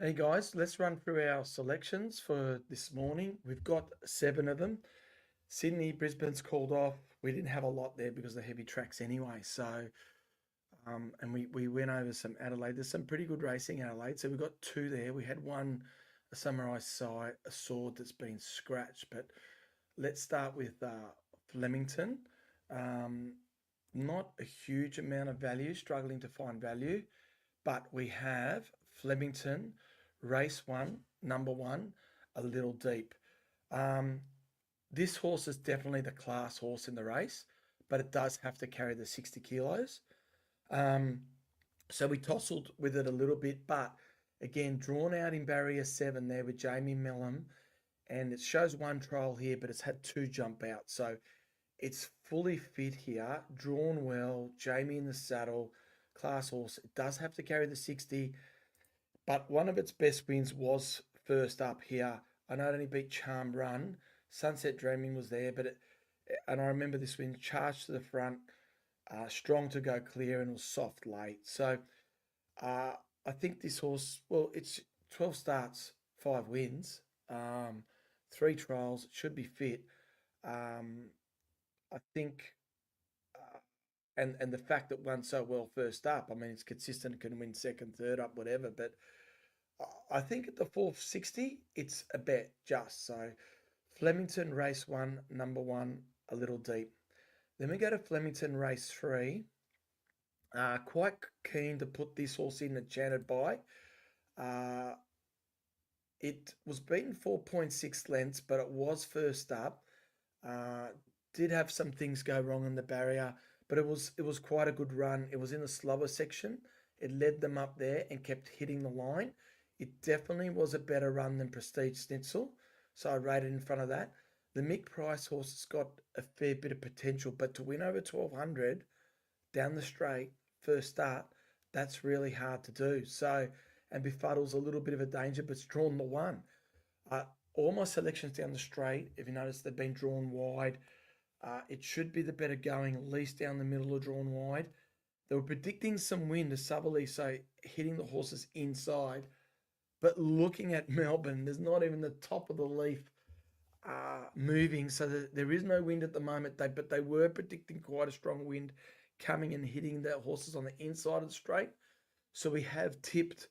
Hey guys, let's run through our selections for this morning. We've got 7 of them. Sydney, Brisbane's called off. We didn't have a lot there because of the heavy tracks anyway. And we went over some Adelaide. There's some pretty good racing in Adelaide. So we've got 2 there. We had one, a samurai sword that's been scratched. But let's start with Flemington. Um, Not a huge amount of value, struggling to find value. But we have Flemington, race one, number one, a little deep. Um, this horse is definitely the class horse in the race, but it does have to carry the 60 kilos. Um, so we tousled with it a little bit, but again, drawn out in barrier 7 there with Jamie Mellum, and it shows one trial here, but it's had 2 jump out. So it's fully fit here, drawn well, Jamie in the saddle, class horse. It does have to carry the 60, but one of its best wins was first up here. I know it only beat Charm Run. Sunset Dreaming was there, and I remember this win, charged to the front, strong to go clear, and was soft late. So uh, I think this horse, well, it's 12 starts, 5 wins, 3 trials, it should be fit. Um, I think, uh, and the fact that won so well first up, I mean, it's consistent, can win second, third up, whatever. But I think at the 460, it's a bet just. So Flemington race one, number one, a little deep. Then we go to Flemington race three. Quite keen to put this horse in Enchanted by. Uh, it was beaten 4.6 lengths, but it was first up. Uh, did have some things go wrong in the barrier, but it was quite a good run. It was in the slower section. It led them up there and kept hitting the line. It definitely was a better run than Prestige Schnitzel, so I rated in front of that. The Mick Price horse has got a fair bit of potential, but to win over 1200 down the straight, first start, that's really hard to do. So, and Befuddle's a little bit of a danger, but it's drawn the one. Uh, all my selections down the straight, if you notice, they've been drawn wide. It should be the better going, at least down the middle or drawn wide. They were predicting some wind to southerly, so hitting the horses inside. But looking at Melbourne, there's not even the top of the leaf moving, so there is no wind at the moment. But they were predicting quite a strong wind coming and hitting the horses on the inside of the straight. So we have tipped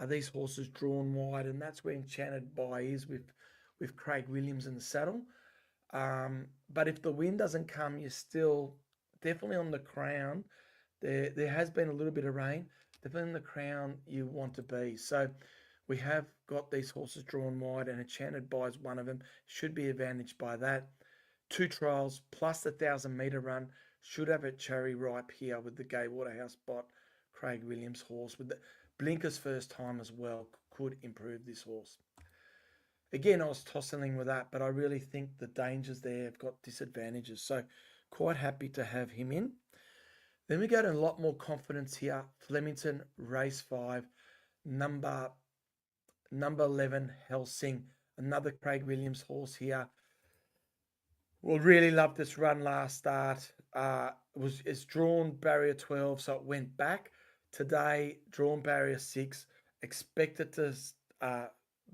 these horses drawn wide, and that's where Enchanted by is with Craig Williams in the saddle. But if the wind doesn't come, you're still definitely on the crown. There has been a little bit of rain. Definitely in the crown you want to be. So we have got these horses drawn wide, and Enchanted by is one of them. Should be advantaged by that. 2 trials plus the 1,000 metre run. Should have a cherry ripe here with the Gay Waterhouse bot, Craig Williams horse. With the blinkers first time as well, could improve this horse. Again, I was tossing with that, but I really think the dangers there have got disadvantages. So quite happy to have him in. Then we go to a lot more confidence here. Flemington, race 5, number 11, Hellsing. Another Craig Williams horse here. Well, really loved this run last start. It's drawn barrier 12, so it went back. Today, drawn barrier 6. Expected to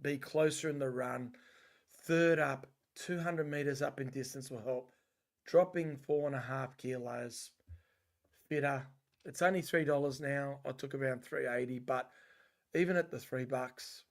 be closer in the run. Third up, 200 meters up in distance will help. Dropping 4.5 kilos. Fitter. It's only $3 now. I took around $3.80, but even at the $3,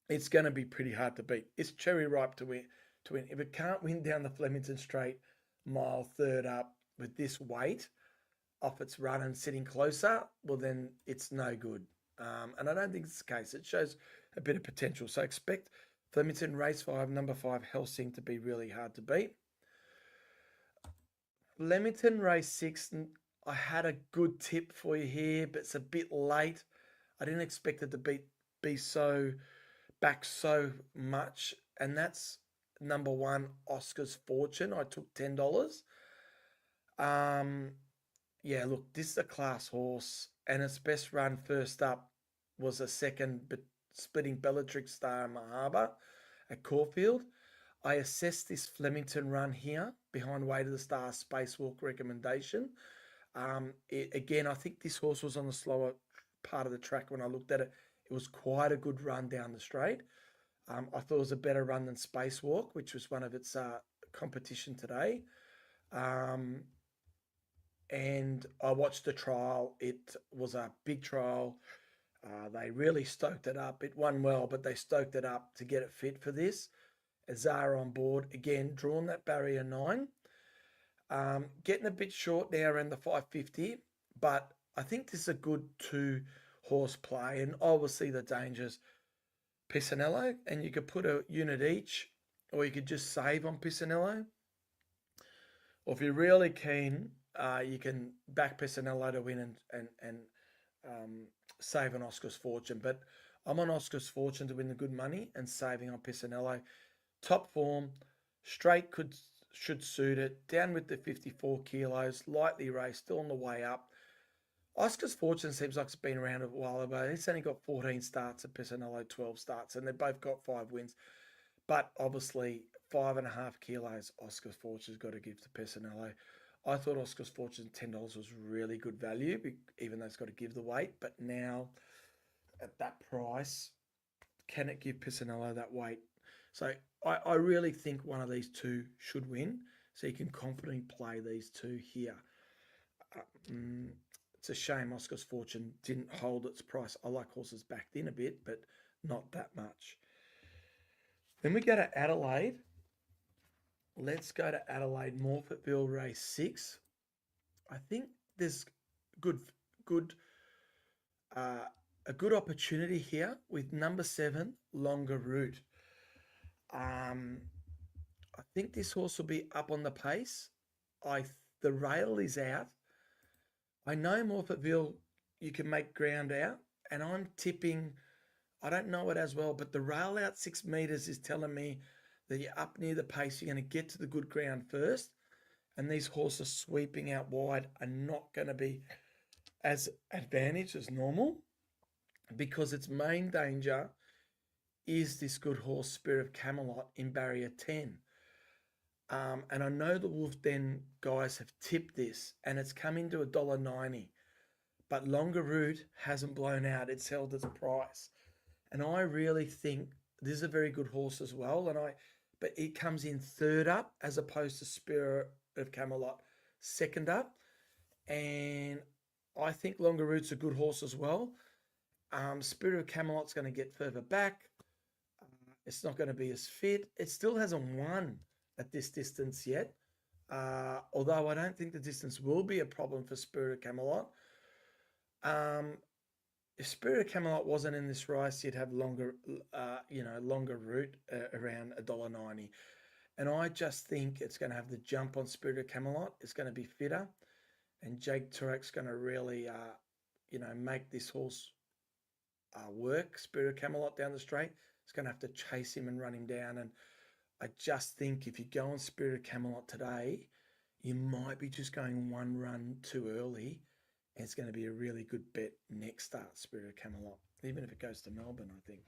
it's going to be pretty hard to beat. It's cherry ripe to win. If it can't win down the Flemington Straight mile third up with this weight off its run and sitting closer, well then it's no good. And I don't think it's the case. It shows a bit of potential. So expect Flemington race 5, number 5, Hellsing to be really hard to beat. Flemington race 6, I had a good tip for you here, but it's a bit late. I didn't expect it to be so back so much, and that's number 1, Oscar's Fortune. I took $10. Yeah, look, this is a class horse, and its best run first up was a second, but splitting Bellatrix Star in Harbour at Caulfield. I assessed this Flemington run here behind Way to the Star Spacewalk recommendation. Again, I think this horse was on the slower part of the track when I looked at it. It was quite a good run down the straight. I thought it was a better run than Spacewalk, which was one of its competition today. Um, and I watched the trial. It was a big trial. They really stoked it up. It won well, but they stoked it up to get it fit for this. Azar on board again, drawn that barrier 9. Getting a bit short now around the 550, but I think this is a good 2-horse play. And obviously the dangers, Pisanello, and you could put a unit each, or you could just save on Pisanello. Or if you're really keen, you can back Pisanello to win and save on Oscar's Fortune. But I'm on Oscar's Fortune to win the good money and saving on Pisanello. Top form, straight should suit it. Down with the 54 kilos, lightly raced, still on the way up. Oscar's Fortune seems like it's been around a while, but it's only got 14 starts and Pisanello 12 starts, and they've both got 5 wins. But obviously, 5.5 kilos Oscar's Fortune's got to give to Pisanello. I thought Oscar's Fortune $10 was really good value, even though it's got to give the weight. But now, at that price, can it give Pisanello that weight? So I really think one of these two should win. So you can confidently play these two here. It's a shame Oscar's Fortune didn't hold its price. I like horses backed in a bit, but not that much. Then we go to Adelaide. Let's go to Adelaide, Morphetville race 6. I think there's a good opportunity here with number 7, Longer Route. I think this horse will be up on the pace. The rail is out. I know Morphetville, you can make ground out, and I'm tipping, I don't know it as well, but the rail out 6 metres is telling me that you're up near the pace, you're going to get to the good ground first, and these horses sweeping out wide are not going to be as advantaged as normal, because its main danger is this good horse, Spirit of Camelot, in barrier 10. And I know the Wolf Den guys have tipped this, and it's come into $1.90. But Longer Route hasn't blown out. It's held its price. And I really think this is a very good horse as well. But it comes in third up as opposed to Spirit of Camelot second up. And I think Longer Route's a good horse as well. Spirit of Camelot's going to get further back. It's not going to be as fit. It still hasn't won at this distance yet. Although I don't think the distance will be a problem for Spirit of Camelot. If Spirit of Camelot wasn't in this race, you'd have longer route around $1.90. And I just think it's going to have the jump on Spirit of Camelot. It's going to be fitter. And Jake Turek's going to really, make this horse work. Spirit of Camelot down the straight. It's going to have to chase him and run him down. And I just think if you go on Spirit of Camelot today, you might be just going one run too early. And it's going to be a really good bet next start, Spirit of Camelot, even if it goes to Melbourne, I think.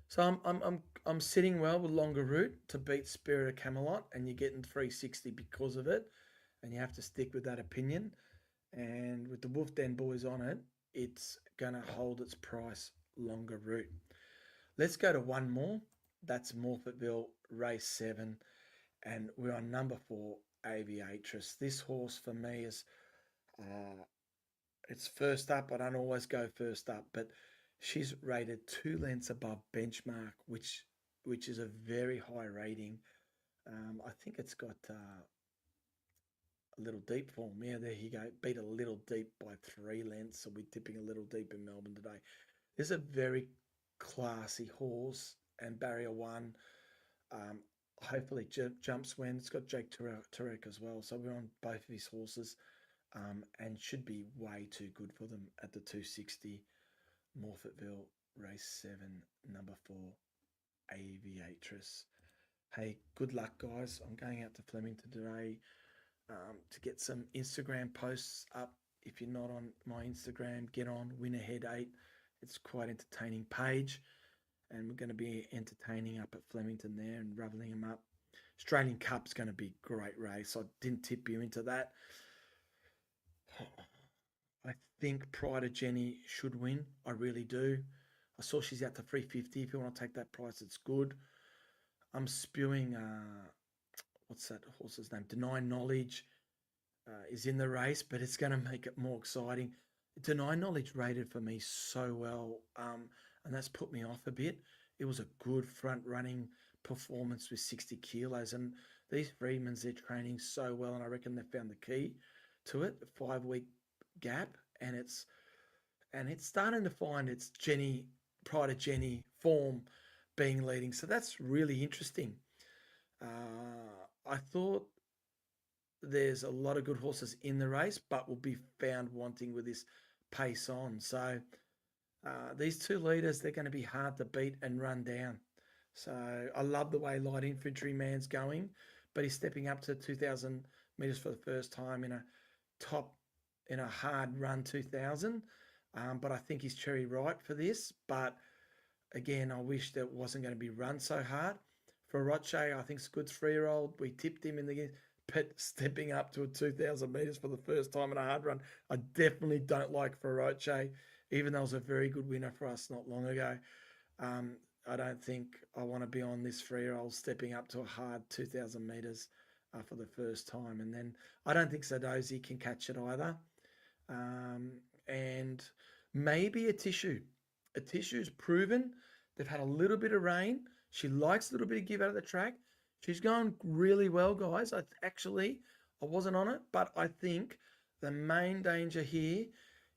So I'm sitting well with Longer Route to beat Spirit of Camelot, and you're getting 360 because of it, and you have to stick with that opinion. And with the Wolf Den boys on it, it's going to hold its price, Longer Route. Let's go to one more. That's Morphetville race 7, and we're on number 4, Aviatress. This horse for me is it's first up. I don't always go first up, but she's rated 2 lengths above benchmark, which is a very high rating. I think it's got a Little Deep form. Yeah, there you go. Beat a Little Deep by 3 lengths, so we're tipping a Little Deep in Melbourne today. This is a very classy horse, and barrier 1. Hopefully jumps when. It's got Jake Turek as well, so we're on both of his horses. And should be way too good for them at the 260. Morphetville race 7, number 4, Aviatress. Hey, good luck, guys. I'm going out to Flemington today to get some Instagram posts up. If you're not on my Instagram, get on Win Ahead 8. It's quite entertaining page, and we're going to be entertaining up at Flemington there and rubbing them up. Australian Cup's going to be a great race. I didn't tip you into that. I think Pride of Jenny should win. I really do. I saw she's out to 350. If you want to take that price, it's good. I'm spewing, what's that horse's name? Deny Knowledge is in the race, but it's going to make it more exciting. Deny Knowledge rated for me so well, and that's put me off a bit. It was a good front running performance with 60 kilos, and these Freedmans, they're training so well, and I reckon they've found the key to it. A 5 week gap, and it's starting to find its Jenny, Pride of Jenny form being leading. So that's really interesting. I thought there's a lot of good horses in the race, but will be found wanting with this pace on. So these two leaders, they're going to be hard to beat and run down. So I love the way Light Infantryman's going, but he's stepping up to 2,000 metres for the first time in a hard run 2,000. But I think he's cherry right for this. But again, I wish that it wasn't going to be run so hard. For Roche, I think it's a good 3-year-old. We tipped him in the but stepping up to a 2,000 metres for the first time in a hard run, I definitely don't like Feroce, even though it was a very good winner for us not long ago. I don't think I want to be on this 3-year-old stepping up to a hard 2,000 metres for the first time. And then I don't think Sadozi can catch it either. And maybe a Tissue. A Tissue's proven. They've had a little bit of rain. She likes a little bit of give out of the track. She's going really well, guys. I wasn't on it, but I think the main danger here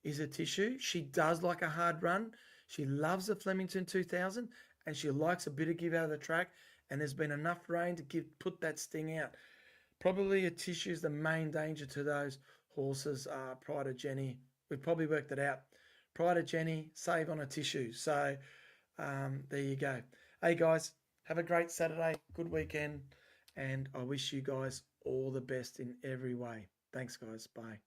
is a Tissue. She does like a hard run. She loves the Flemington 2000, and she likes a bit of give out of the track. And there's been enough rain to put that sting out. Probably a Tissue is the main danger to those horses. Pride of Jenny, we've probably worked it out. Pride of Jenny, save on a Tissue. So there you go. Hey guys, have a great Saturday, good weekend, and I wish you guys all the best in every way. Thanks guys, bye.